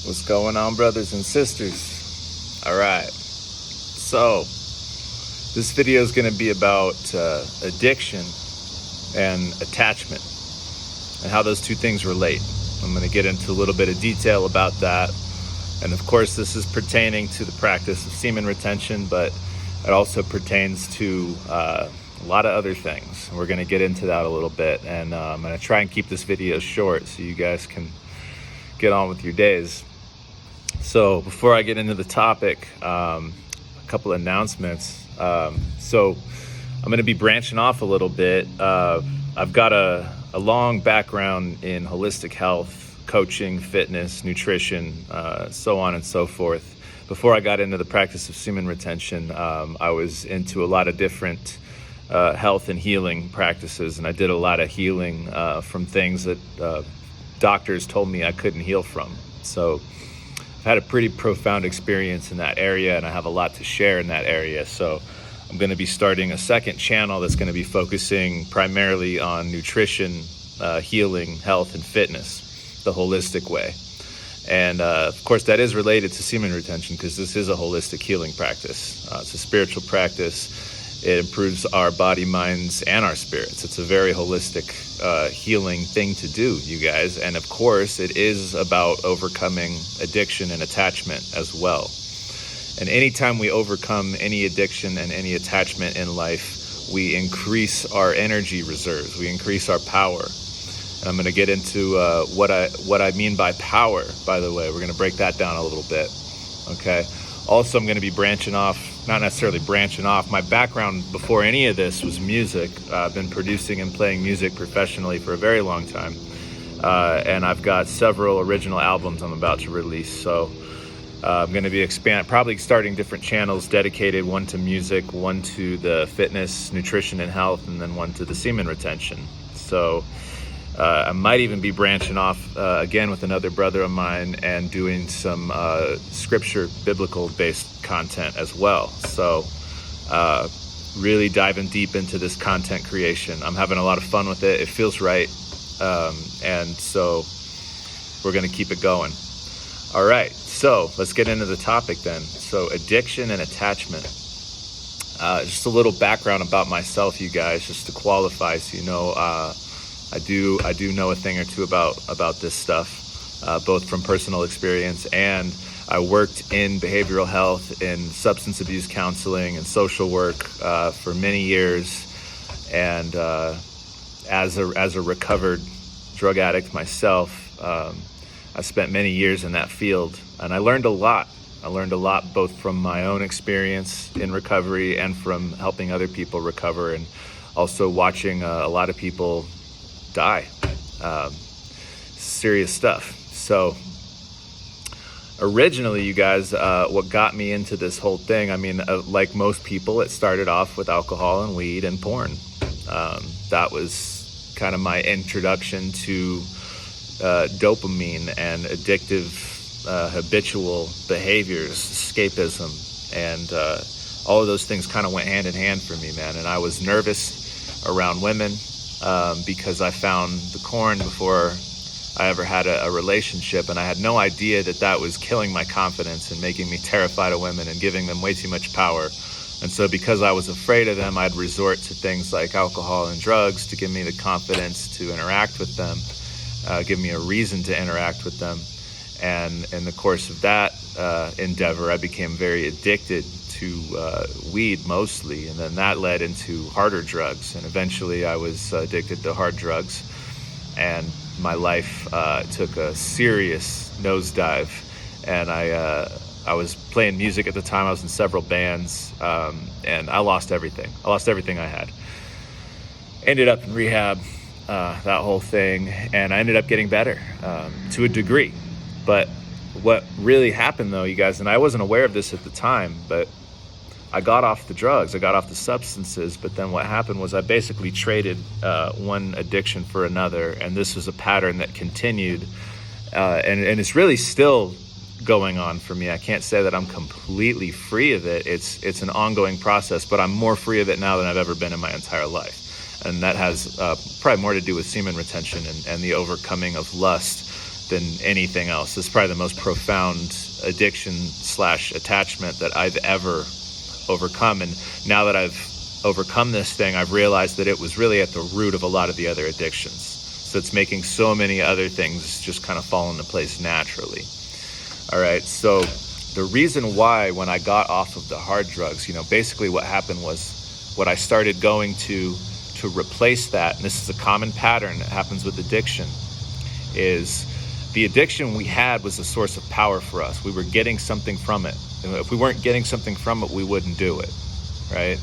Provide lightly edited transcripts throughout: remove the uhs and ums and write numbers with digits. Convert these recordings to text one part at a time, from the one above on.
What's going on, brothers and sisters? All right, so this video is going to be about addiction and attachment and how those two things relate. I'm going to get into a little bit of detail about that. And of course, this is pertaining to the practice of semen retention, but it also pertains to a lot of other things. We're going to get into that a little bit, and I'm going to try and keep this video short so you guys can get on with your days. So before I get into the topic, a couple of announcements. So I'm going to be branching off a little bit. I've got a long background in holistic health, coaching, fitness, nutrition, so on and so forth. Before I got into the practice of semen retention, I was into a lot of different health and healing practices, and I did a lot of healing from things that doctors told me I couldn't heal from. So I've had a pretty profound experience in that area, and I have a lot to share in that area. So I'm going to be starting a second channel that's going to be focusing primarily on nutrition, healing, health, and fitness, the holistic way. And of course, that is related to semen retention because this is a holistic healing practice. It's a spiritual practice. It improves our body, minds, and our spirits. It's a very holistic healing thing to do, you guys. And of course, it is about overcoming addiction and attachment as well. And anytime we overcome any addiction and any attachment in life, we increase our energy reserves. We increase our power. And I'm going to get into what I mean by power, by the way. We're going to break that down a little bit, okay? Also, I'm going to be branching off, not necessarily branching off. My background before any of this was music. I've been producing and playing music professionally for a very long time. And I've got several original albums I'm about to release. So I'm going to be probably starting different channels dedicated, one to music, one to the fitness, nutrition, and health, and then one to the semen retention. So I might even be branching off again with another brother of mine and doing some scripture, biblical-based content as well. So really diving deep into this content creation. I'm having a lot of fun with it. It feels right. And so we're going to keep it going. All right. So let's get into the topic then. So addiction and attachment. Just a little background about myself, you guys, just to qualify so you know I do know a thing or two about this stuff, both from personal experience, and I worked in behavioral health, in substance abuse counseling, and social work for many years. And as a recovered drug addict myself, I spent many years in that field, and I learned a lot. I learned a lot both from my own experience in recovery and from helping other people recover, and also watching a lot of people die. Serious stuff. So originally, you guys, what got me into this whole thing, I mean, like most people, it started off with alcohol and weed and porn. That was kind of my introduction to dopamine and addictive habitual behaviors, escapism, and all of those things kind of went hand in hand for me, man. And I was nervous around women because I found the corn before I ever had a relationship, and I had no idea that was killing my confidence and making me terrified of women and giving them way too much power. And so because I was afraid of them, I'd resort to things like alcohol and drugs to give me the confidence to interact with them, give me a reason to interact with them. And in the course of that endeavor, I became very addicted to weed mostly, and then that led into harder drugs, and eventually I was addicted to hard drugs, and my life took a serious nosedive. And I was playing music at the time. I was in several bands, and I lost everything. I lost everything I had. Ended up in rehab, that whole thing, and I ended up getting better to a degree. But what really happened, though, you guys, and I wasn't aware of this at the time, but I got off the drugs, I got off the substances, but then what happened was I basically traded one addiction for another, and this was a pattern that continued, and it's really still going on for me. I can't say that I'm completely free of it. It's an ongoing process, but I'm more free of it now than I've ever been in my entire life. And that has probably more to do with semen retention and the overcoming of lust than anything else. It's probably the most profound addiction / attachment that I've ever overcome. And now that I've overcome this thing, I've realized that it was really at the root of a lot of the other addictions. So it's making so many other things just kind of fall into place naturally. All right, so the reason why when I got off of the hard drugs, basically what happened was what I started going to replace that, and this is a common pattern that happens with addiction, is the addiction we had was a source of power for us. We were getting something from it. If we weren't getting something from it, we wouldn't do it, right?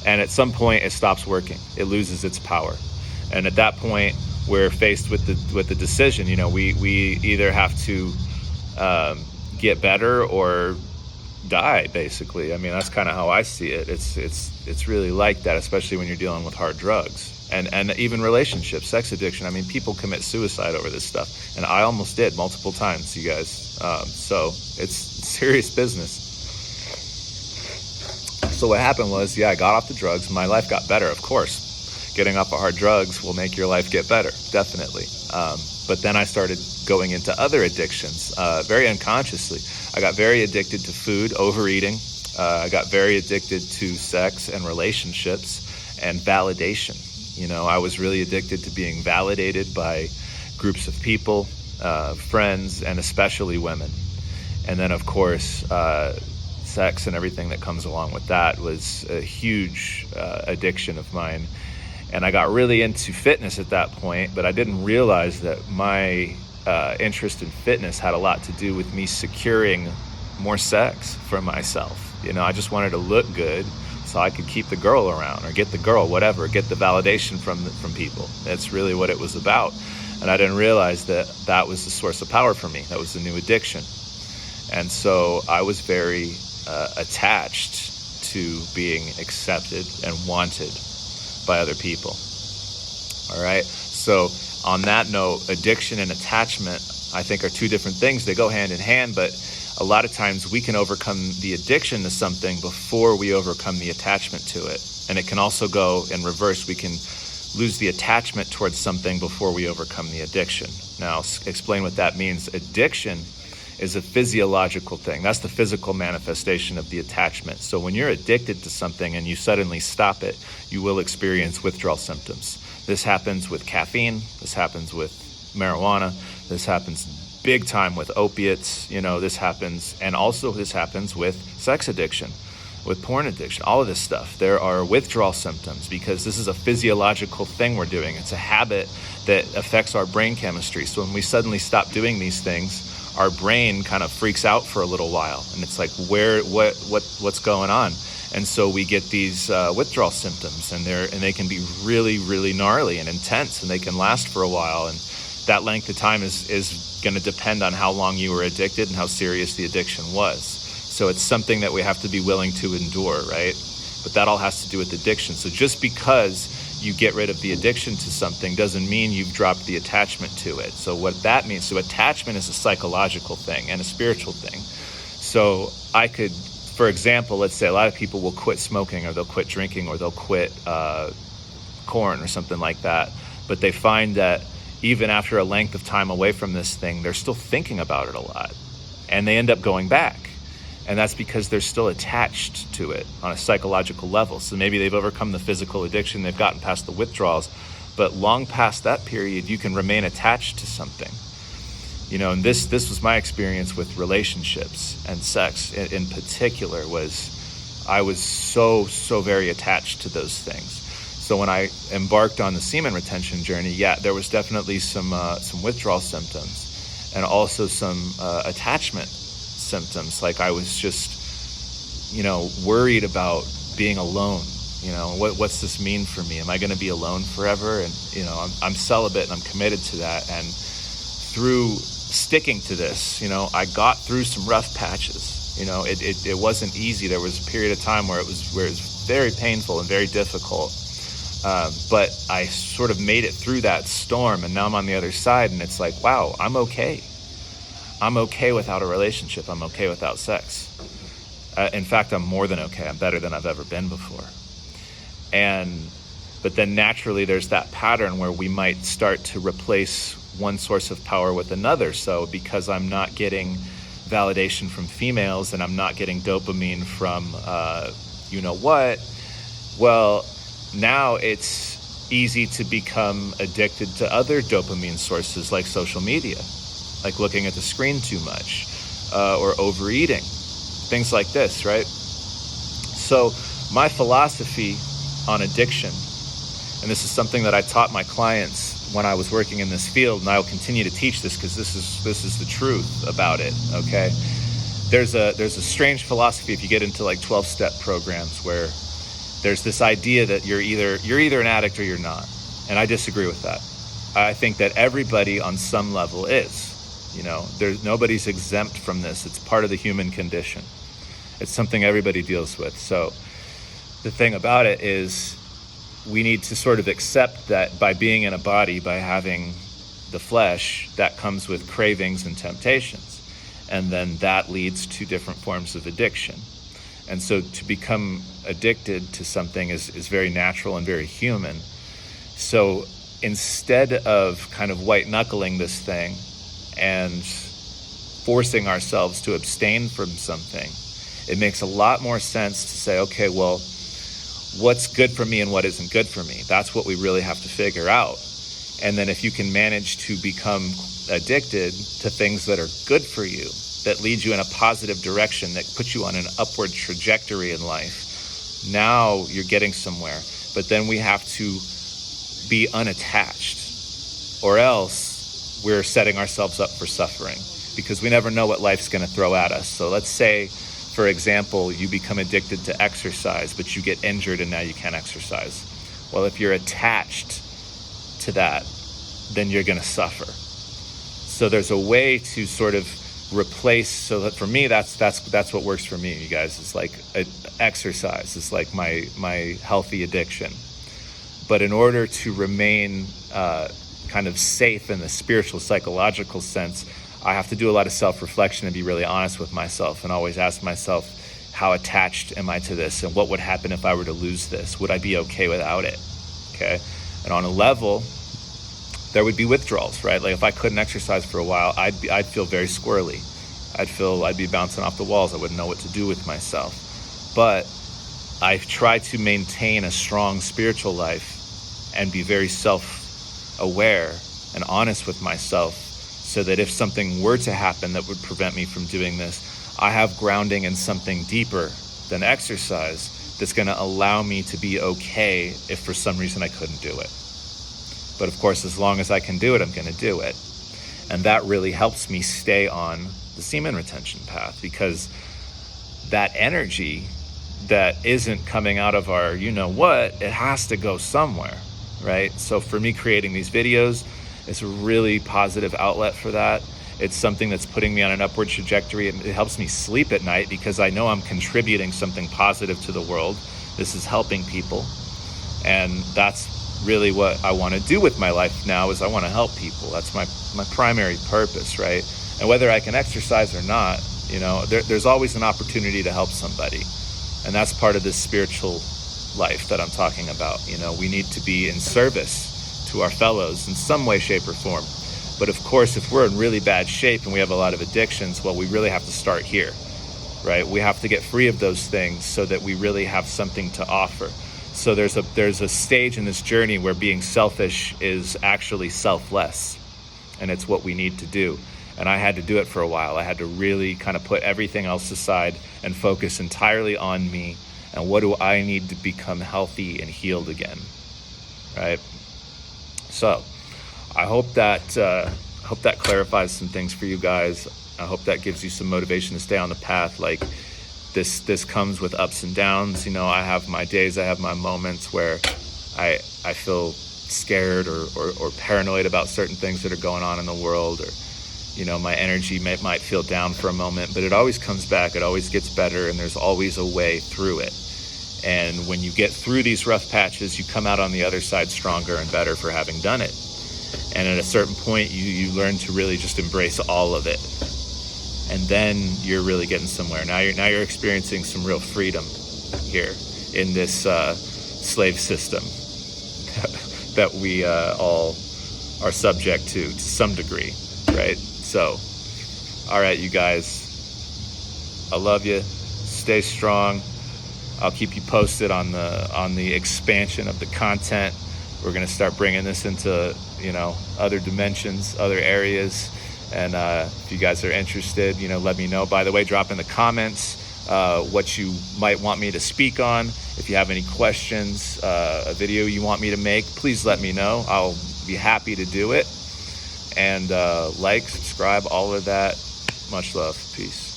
And at some point, it stops working. It loses its power. And at that point, we're faced with the decision. We either have to get better or die, basically. I mean, that's kind of how I see it. It's really like that, especially when you're dealing with hard drugs and even relationships, sex addiction. I mean, people commit suicide over this stuff, and I almost did multiple times, you guys. So it's serious business. So what happened was, I got off the drugs. My life got better, of course. Getting off of hard drugs will make your life get better, definitely. But then I started going into other addictions, very unconsciously. I got very addicted to food, overeating. I got very addicted to sex and relationships and validation. I was really addicted to being validated by groups of people, friends, and especially women. And then, of course, sex and everything that comes along with that was a huge addiction of mine. And I got really into fitness at that point, but I didn't realize that my interest in fitness had a lot to do with me securing more sex for myself. I just wanted to look good so I could keep the girl around or get the girl, whatever, get the validation from people. That's really what it was about. And I didn't realize that was the source of power for me. That was the new addiction. And so I was very attached to being accepted and wanted by other people. All right. So on that note, addiction and attachment, I think, are two different things. They go hand in hand, but a lot of times we can overcome the addiction to something before we overcome the attachment to it. And it can also go in reverse. We can lose the attachment towards something before we overcome the addiction. Now, I'll explain what that means. Addiction is a physiological thing. That's the physical manifestation of the attachment. So when you're addicted to something and you suddenly stop it, you will experience withdrawal symptoms. This happens with caffeine. This happens with marijuana. This happens big time with opiates. This happens with sex addiction, with porn addiction, all of this stuff. There are withdrawal symptoms because this is a physiological thing we're doing. It's a habit that affects our brain chemistry. So when we suddenly stop doing these things, our brain kind of freaks out for a little while, and it's like, what's going on? And so we get these withdrawal symptoms, and they can be really, really gnarly and intense, and they can last for a while. And that length of time is going to depend on how long you were addicted and how serious the addiction was. So it's something that we have to be willing to endure, right? But that all has to do with addiction. So just because you get rid of the addiction to something doesn't mean you've dropped the attachment to it. So what that means, so attachment is a psychological thing and a spiritual thing. So I could, for example, let's say a lot of people will quit smoking, or they'll quit drinking, or they'll quit corn or something like that. But they find that even after a length of time away from this thing, they're still thinking about it a lot. And they end up going back. And that's because they're still attached to it on a psychological level. So maybe they've overcome the physical addiction, they've gotten past the withdrawals, but long past that period, you can remain attached to something. And this was my experience with relationships and sex in particular. I was so very attached to those things. So when I embarked on the semen retention journey, there was definitely some withdrawal symptoms and also some attachment symptoms. Like I was just, worried about being alone. What's this mean for me? Am I going to be alone forever? And, I'm celibate and I'm committed to that. And through sticking to this, I got through some rough patches. It wasn't easy. There was a period of time where it was very painful and very difficult. But I sort of made it through that storm, and now I'm on the other side, and it's like, wow, I'm okay. I'm okay without a relationship. I'm okay without sex. In fact, I'm more than okay. I'm better than I've ever been before. But then naturally there's that pattern where we might start to replace one source of power with another. So because I'm not getting validation from females and I'm not getting dopamine from you know what, well, now it's easy to become addicted to other dopamine sources like social media, like looking at the screen too much, or overeating, things like this, right? So my philosophy on addiction, and this is something that I taught my clients when I was working in this field, and I will continue to teach this because this is the truth about it, okay? There's a strange philosophy if you get into like 12-step programs where there's this idea that you're either an addict or you're not. And I disagree with that. I think that everybody on some level is. You know, nobody's exempt from this. It's part of the human condition. It's something everybody deals with. So the thing about it is we need to sort of accept that by being in a body, by having the flesh, that comes with cravings and temptations. And then that leads to different forms of addiction. And so to become addicted to something is very natural and very human. So instead of kind of white knuckling this thing and forcing ourselves to abstain from something, it makes a lot more sense to say, okay, well, what's good for me and what isn't good for me? That's what we really have to figure out. And then if you can manage to become addicted to things that are good for you, that lead you in a positive direction, that puts you on an upward trajectory in life, now you're getting somewhere. But then we have to be unattached, or else we're setting ourselves up for suffering, because we never know what life's going to throw at us. So let's say, for example, you become addicted to exercise, but you get injured and now you can't exercise. Well, if you're attached to that, then you're going to suffer. So there's a way to sort of replace, so that for me, that's what works for me, you guys. It's like exercise. It's like my healthy addiction. But in order to remain kind of safe in the spiritual, psychological sense, I have to do a lot of self-reflection and be really honest with myself and always ask myself, how attached am I to this? And what would happen if I were to lose this? Would I be okay without it? Okay. And on a level, there would be withdrawals, right? Like if I couldn't exercise for a while, I'd feel very squirrely. I'd be bouncing off the walls. I wouldn't know what to do with myself. But I try to maintain a strong spiritual life and be very self-aware and honest with myself, so that if something were to happen that would prevent me from doing this, I have grounding in something deeper than exercise that's going to allow me to be okay if for some reason I couldn't do it. But of course, as long as I can do it, I'm going to do it. And that really helps me stay on the semen retention path, because that energy that isn't coming out of our, you know what, it has to go somewhere, right? So for me, creating these videos, it's a really positive outlet for that. It's something that's putting me on an upward trajectory, and it helps me sleep at night because I know I'm contributing something positive to the world. This is helping people. And that's really what I want to do with my life now, is I want to help people. That's my primary purpose, right? And whether I can exercise or not, you know, there's always an opportunity to help somebody. And that's part of this spiritual life that I'm talking about. You know, we need to be in service to our fellows in some way, shape, or form. But of course, if we're in really bad shape and we have a lot of addictions, well, we really have to start here, right? We have to get free of those things so that we really have something to offer. So there's a stage in this journey where being selfish is actually selfless, and it's what we need to do. And I had to do it for a while. I had to really kind of put everything else aside and focus entirely on me and what do I need to become healthy and healed again, right? So I hope that clarifies some things for you guys. I hope that gives you some motivation to stay on the path. Like this comes with ups and downs. You know, I have my days, I have my moments where I feel scared or paranoid about certain things that are going on in the world, or, you know, my energy might feel down for a moment, but it always comes back. It always gets better, and there's always a way through it. And when you get through these rough patches, you come out on the other side stronger and better for having done it. And at a certain point, you learn to really just embrace all of it. And then you're really getting somewhere. Now you're experiencing some real freedom here in this slave system that we all are subject to some degree, right? So, all right, you guys, I love you. Stay strong. I'll keep you posted on the expansion of the content. We're gonna start bringing this into, other dimensions, other areas. And if you guys are interested, let me know. By the way, drop in the comments what you might want me to speak on. If you have any questions, a video you want me to make, please let me know. I'll be happy to do it. And like, subscribe, all of that. Much love. Peace.